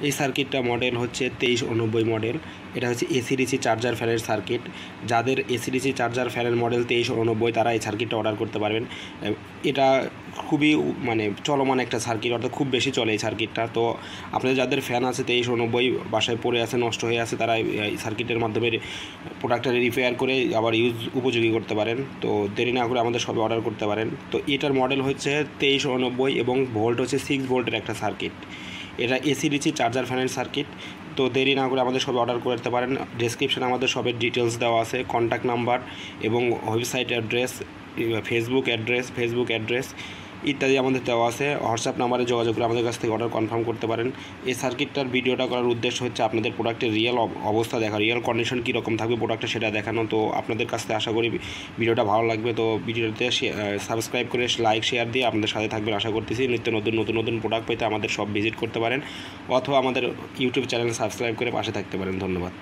এই সার্কিটটা মডেল হচ্ছে 2390 মডেল। এটা হচ্ছে এসি ডিসি চার্জার ফ্যানের সার্কিট। যাদের এসি ডিসি চার্জার ফ্যানের মডেল 2390 তারা এই সার্কিটটা অর্ডার করতে পারবেন। এটা খুবই চলমান একটা সার্কিট, অর্থাৎ খুব বেশি চলে এই সার্কিটটা। তো আপনাদের যাদের ফ্যান আছে 2390 বাসায় পড়ে আছে, নষ্ট হয়ে আছে, তারা এই সার্কিটের মাধ্যমে প্রোডাক্টটা রিপেয়ার করে আবার ইউজ উপযোগী করতে পারেন। তো দেরি না করে আমাদের সবে অর্ডার করতে পারেন। তো এটার মডেল হচ্ছে 2390 এবং ভোল্ট হচ্ছে 6 ভোল্টের একটা সার্কিট। এটা এসি ডিসি চার্জার ফ্যানের সার্কিট। তো দেরি না করে আমাদের সবে অর্ডার করতে পারেন। ডেসক্রিপশানে আমাদের সবের ডিটেলস দেওয়া আছে, কন্ট্যাক্ট নাম্বার এবং ওয়েবসাইট অ্যাড্রেস, ফেসবুক অ্যাড্রেস ইত্যাদি আমাদের দেওয়া আছে। হোয়াটসঅ্যাপ নাম্বারে যোগাযোগ করে আমাদের কাছ থেকে অর্ডার কনফার্ম করতে পারেন। এই সার্কিটটার ভিডিওটা করার উদ্দেশ্য হচ্ছে আপনাদের প্রোডাক্টের রিয়েল অবস্থা দেখা, রিয়েল কন্ডিশন কীরকম থাকবে প্রোডাক্টটা সেটা দেখানো। তো আপনাদের কাছ থেকে আশা করি ভিডিওটা ভালো লাগবে। তো ভিডিওতে সাবস্ক্রাইব করে লাইক শেয়ার দিয়ে আপনাদের সাথে থাকবেন আশা করতেছি। নিত্য নতুন প্রোডাক্ট পেতে আমাদের সব ভিজিট করতে পারেন অথবা আমাদের ইউটিউব চ্যানেল সাবস্ক্রাইব করে পাশে থাকতে পারেন। ধন্যবাদ।